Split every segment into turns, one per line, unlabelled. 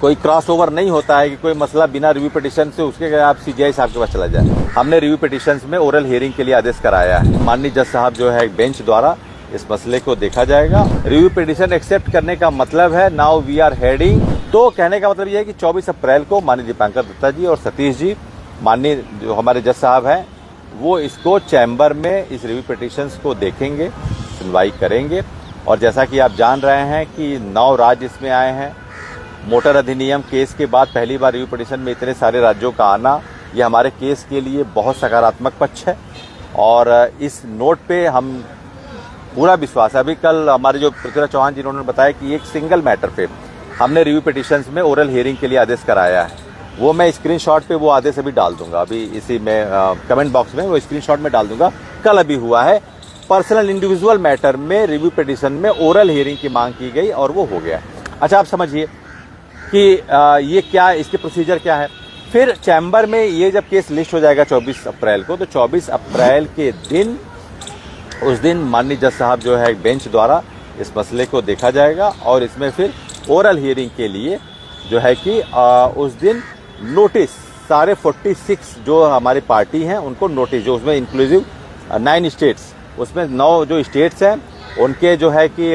कोई cross over नहीं होता है कि कोई मसला बिना रिव्यू पिटीशन से उसके आप सीजीआई साहब के पास चला जाए। हमने रिव्यू पिटीशंस में ओरल हियरिंग के लिए आदेश कराया है। माननीय जज साहब जो है बेंच द्वारा इस मसले को देखा जाएगा। रिव्यू पिटीशन एक्सेप्ट करने का मतलब है नाउ वी आर हेडिंग, तो कहने का मतलब यह है कि 24 अप्रैल को माननीय दीपांकर दत्ता जी और सतीश जी, माननीय जो हमारे जज साहब हैं, वो इसको चैम्बर में इस रिव्यू पिटीशंस को देखेंगे, सुनवाई करेंगे। और जैसा कि आप जान रहे हैं कि 9 राज्य इसमें आए हैं। मोटर अधिनियम केस के बाद पहली बार रिव्यू पिटीशन में इतने सारे राज्यों का आना, ये हमारे केस के लिए बहुत सकारात्मक पक्ष है। और इस नोट पे हम पूरा विश्वास है। अभी कल हमारे जो पृथ्वीराज चौहान जी उन्होंने बताया कि एक सिंगल मैटर पे हमने रिव्यू पिटीशंस में ओरल हियरिंग के लिए आदेश कराया है। वो मैं स्क्रीनशॉट पे वो आदेश अभी डाल दूंगा, अभी इसी में कमेंट बॉक्स में वो स्क्रीनशॉट में डाल दूंगा। कल अभी हुआ है, पर्सनल इंडिविजुअल मैटर में रिव्यू पिटीशन में ओरल हियरिंग की मांग की गई और वो हो गया। अच्छा, आप समझिए कि ये क्या, इसके प्रोसीजर क्या है। फिर चैम्बर में ये जब केस लिस्ट हो जाएगा 24 अप्रैल को, तो 24 अप्रैल के दिन, उस दिन माननीय जज साहब जो है बेंच द्वारा इस मसले को देखा जाएगा और इसमें फिर ओरल हियरिंग के लिए जो है कि उस दिन नोटिस सारे 46 जो हमारी पार्टी हैं उनको नोटिस, जो उसमें इंक्लूसिव 9 स्टेट्स, उसमें 9 जो स्टेट्स हैं उनके जो है कि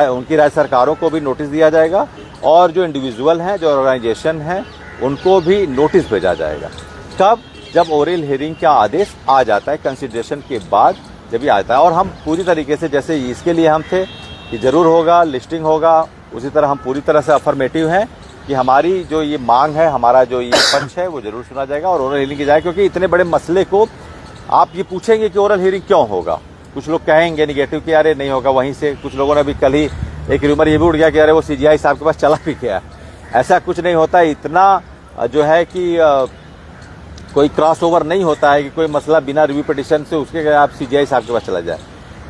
उनकी राज्य सरकारों को भी नोटिस दिया जाएगा और जो इंडिविजुअल हैं, जो ऑर्गेनाइजेशन हैं, उनको भी नोटिस भेजा जाएगा। कब? जब ओरल हियरिंग का आदेश आ जाता है, कंसिडरेशन के बाद जब ये आता है। और हम पूरी तरीके से, जैसे इसके लिए हम थे कि जरूर होगा, लिस्टिंग होगा, उसी तरह हम पूरी तरह से अफर्मेटिव हैं कि हमारी जो ये मांग है, हमारा जो ये पक्ष है, वो जरूर सुना जाएगा और ओरल हियरिंग की जाए। क्योंकि इतने बड़े मसले को आप ये पूछेंगे कि ओरल हियरिंग क्यों होगा, कुछ लोग कहेंगे निगेटिव कि अरे नहीं होगा। वहीं से कुछ लोगों ने अभी कल ही एक रूमर ये भी उड़ गया कि अरे वो सीजीआई साहब के पास चला भी गया। ऐसा कुछ नहीं होता। इतना जो है कि कोई क्रॉस ओवर नहीं होता है कि कोई मसला बिना रिव्यू पिटीशन से उसके आप सीजीआई साहब के पास चला जाए।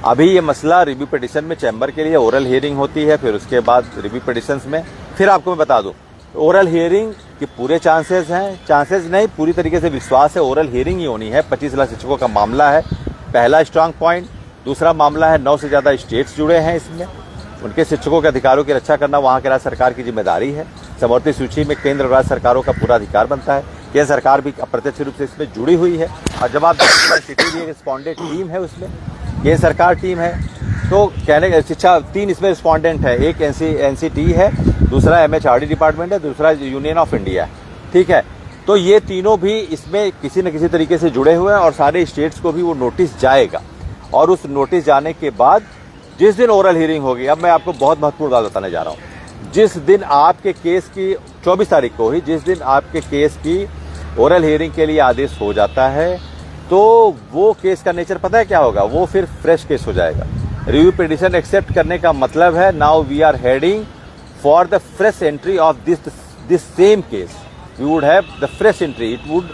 अभी ये मसला रिव्यू पिटीशन में चैम्बर के लिए ओरल हियरिंग होती है, फिर उसके बाद रिव्यू पिटीशंस में। फिर आपको मैं बता दूं, ओरल हियरिंग के पूरे चांसेस हैं, चांसेस नहीं, पूरी तरीके से विश्वास है ओरल हियरिंग ही होनी है। 25 लाख शिक्षकों का मामला है, पहला स्ट्रांग पॉइंट। दूसरा मामला है 9 से ज्यादा स्टेट्स जुड़े हैं इसमें, उनके शिक्षकों के अधिकारों की रक्षा करना वहां के राज्य सरकार की जिम्मेदारी है। समवर्ती सूची में केंद्र और राज्य सरकारों का पूरा अधिकार बनता है। केंद्र सरकार भी अप्रत्यक्ष रूप से इसमें जुड़ी हुई है। और जब आप सिटी भी रिस्पॉन्डेंट टीम है, उसमें केंद्र सरकार टीम है, तो कहने का शिक्षा 3 इसमें रिस्पॉन्डेंट है। एक एनसीटी है, दूसरा एमएचआरडी डिपार्टमेंट है, दूसरा यूनियन ऑफ इंडिया है। ठीक है, तो ये तीनों भी इसमें किसी न किसी तरीके से जुड़े हुए हैं और सारे स्टेट्स को भी वो नोटिस जाएगा। और उस नोटिस जाने के बाद जिस दिन ओरल हियरिंग होगी, अब मैं आपको बहुत महत्वपूर्ण बात बताने जा रहा हूं, जिस दिन आपके केस की 24 तारीख को ही जिस दिन आपके केस की ओरल हियरिंग के लिए आदेश हो जाता है, तो वो केस का नेचर पता है क्या होगा? वो फिर फ्रेश केस हो जाएगा। रिव्यू पिटीशन एक्सेप्ट करने का मतलब है now we are heading for the fresh entry of this same case. We would have the fresh entry, it would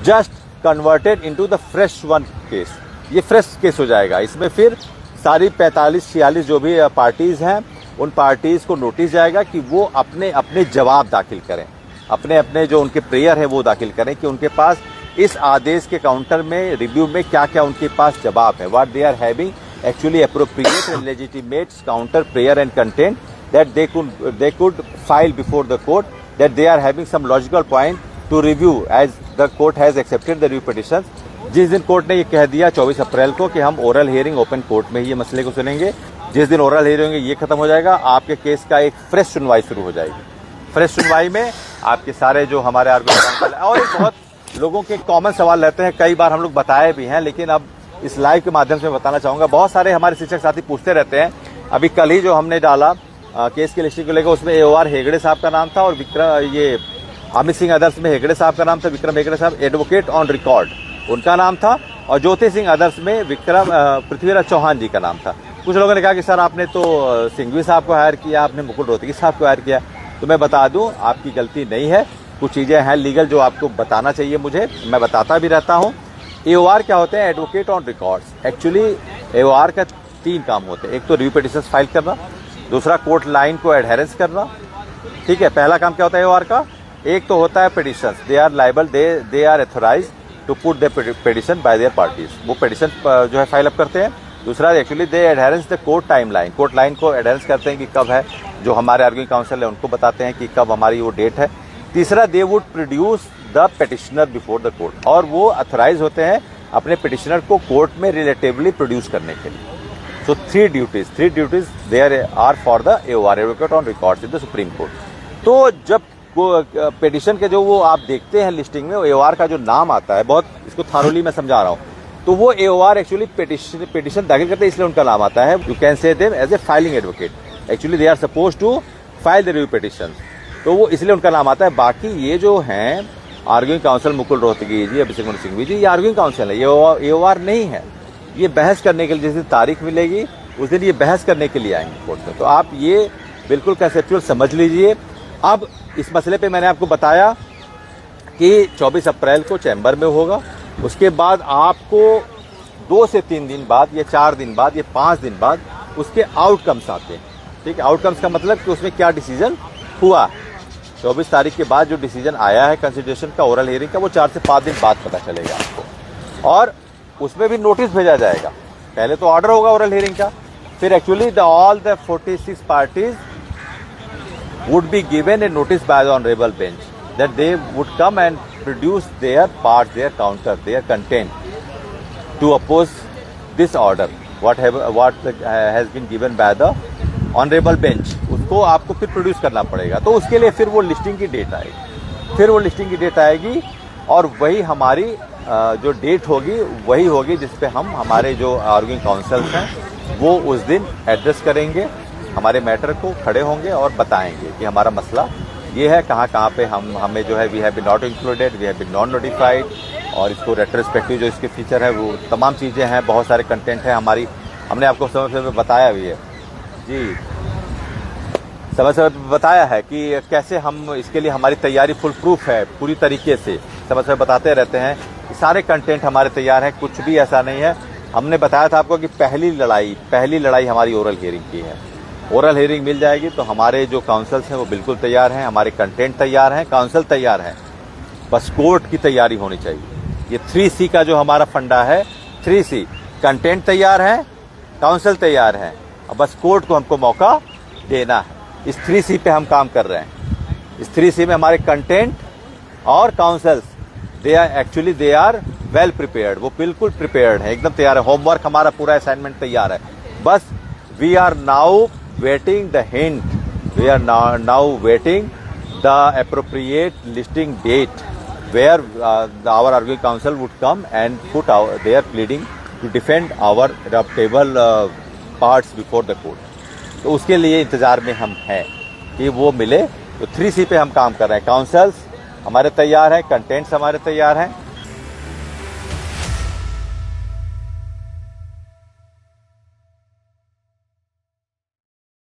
just converted into the fresh one case. ये fresh case हो जाएगा। इसमें फिर सारी 45-46 जो भी पार्टीज हैं, उन पार्टीज को नोटिस जाएगा कि वो अपने अपने जवाब दाखिल करें, अपने अपने जो उनके प्रेयर है वो दाखिल करें कि उनके पास इस आदेश के काउंटर में, रिव्यू में क्या क्या उनके पास जवाब है। What they are having actually appropriate and legitimate counter prayer and content that they could file before the court, that they are having some logical point to review as the court has accepted the review petition. जिस दिन court ने ये कह दिया 24 अप्रैल को कि हम oral hearing open court में ही ये मसले को सुनेंगे, जिस दिन ओरल हियरिंग ये खत्म हो जाएगा, आपके केस का एक फ्रेश सुनवाई शुरू हो जाएगी। फ्रेश सुनवाई में आपके सारे जो हमारे आर्गुमेंट, और एक बहुत लोगों के कॉमन सवाल रहते हैं, कई बार हम लोग बताए भी हैं, लेकिन अब इस लाइव के माध्यम से बताना चाहूंगा। बहुत सारे हमारे शिक्षक साथी पूछते रहते हैं। अभी कल ही जो हमने डाला केस की लिस्टिंग को लेकर, उसमें AOR हेगड़े साहब का नाम था और ये अमित सिंह आदर्श में हेगड़े साहब का नाम था, विक्रम हेगड़े साहब एडवोकेट ऑन रिकॉर्ड उनका नाम था, और ज्योति सिंह आदर्श में पृथ्वीराज चौहान जी का नाम था। कुछ लोगों ने कहा कि सर आपने तो सिंघवी साहब को हायर किया, आपने मुकुल रोहतगी साहब को हायर किया। तो मैं बता दूं, आपकी गलती नहीं है। कुछ चीजें हैं लीगल जो आपको बताना चाहिए मुझे, मैं बताता भी रहता हूं। AOR क्या होते हैं? Advocate on records. Actually AOR का 3 काम होते हैं। एक तो रिव्यू पिटीशन फाइल करना, दूसरा कोर्ट लाइन को एडहेरेंस करना। ठीक है, पहला काम क्या होता है AOR का? एक तो होता है petition, they are liable, they are authorize to put the petition by their parties. वो पिटीशन जो है फाइल अप करते हैं। दूसरा actually they adherence the court timeline, court line को एडहेरेंस करते हैं कि कब है, जो हमारे आर्ग्यूइंग काउंसिल है उनको बताते हैं कि कब हमारी वो डेट है। तीसरा, they would produce the petitioner before the court, और वो अथोराइज होते हैं अपने पिटिशनर को कोर्ट में रिलेटिवली प्रोड्यूस करने के लिए। So three duties there are for the AOR, advocate on records in the Supreme Court. तो जब पिटिशन के जो वो आप देखते हैं लिस्टिंग में AOR का जो नाम आता है, बहुत इसको थारोली मैं समझा रहा हूँ, तो वो AOR एक्चुअली पिटिशन दाखिल करते हैं, इसलिए उनका नाम आता है। You can say them as a filing advocate, actually they are suppose to file the review petition, तो वो इसलिए उनका नाम आता है। बाकी ये जो हैं आर्ग्यूइंग काउंसिल, मुकुल रोहतगी जी, अभिषेक मनु सिंघवी जी, ये आर्ग्यूइंग काउंसिल है, ये AOR नहीं है। ये बहस करने के लिए जिस दिन तारीख मिलेगी उस दिन ये बहस करने के लिए आएंगे कोर्ट में। तो आप ये बिल्कुल कंसेप्चुअल समझ लीजिए। अब इस मसले पे मैंने आपको बताया कि 24 अप्रैल को चैम्बर में होगा, उसके बाद आपको 2 से 3 दिन बाद, ये 4 दिन बाद, ये 5 दिन बाद उसके आउटकम्स आते हैं। ठीक है, आउटकम्स का मतलब कि उसमें क्या डिसीजन हुआ। 24 तारीख के बाद जो डिसीजन आया है कंसिडरेशन का, ओरल हियरिंग का, वो 4 से 5 दिन बाद पता चलेगा आपको, और उसमें भी नोटिस भेजा जाएगा। पहले तो ऑर्डर होगा ओरल हियरिंग का, फिर actually all the 46 parties would be given a notice by the honorable bench that they would come and produce their parts, their counter, their content to oppose this order what has been given by the honorable bench। उसको आपको फिर produce करना पड़ेगा। तो उसके लिए फिर वो लिस्टिंग की डेट आएगी, और वही हमारी जो डेट होगी वही होगी जिसपे हम हमारे जो आर्ग्यूइंग काउंसिल्स हैं वो उस दिन एड्रेस करेंगे, हमारे मैटर को खड़े होंगे और बताएंगे कि हमारा मसला ये है, कहाँ पे हमें जो है we have been not included, we have been not notified, और इसको रेट्रोस्पेक्टिव जो इसके फीचर है वो तमाम चीज़ें हैं, बहुत सारे कंटेंट है हमारी, हमने आपको समय पे बताया भी है जी, समय बताया है कि कैसे हम इसके लिए हमारी तैयारी फुल प्रूफ है, पूरी तरीके से समय बताते रहते हैं कि सारे कंटेंट हमारे तैयार हैं, कुछ भी ऐसा नहीं है। हमने बताया था आपको कि पहली लड़ाई हमारी ओरल हियरिंग की है। ओरल हियरिंग मिल जाएगी तो हमारे जो काउंसिल्स हैं वो बिल्कुल तैयार हैं, हमारे कंटेंट तैयार हैं, काउंसिल तैयार हैं, बस कोर्ट की तैयारी होनी चाहिए। ये 3C का जो हमारा फंडा है, 3C, कंटेंट तैयार है, काउंसिल तैयार है, अब बस कोर्ट को हमको मौका देना है। इस 3C पे हम काम कर रहे हैं। इस 3C में हमारे कंटेंट और counsels they are well prepared, वो बिल्कुल प्रिपेयर्ड है, एकदम तैयार है। होमवर्क हमारा पूरा असाइनमेंट तैयार है, बस we are now waiting the hint, we are now waiting the appropriate listing date where our arguing counsel would come and put their pleading to defend our adaptable parts before the court। तो उसके लिए इंतजार में हम हैं कि वो मिले। तो 3C पे हम काम कर रहे हैं, काउंसिल्स हमारे तैयार हैं, कंटेंट्स हमारे तैयार हैं,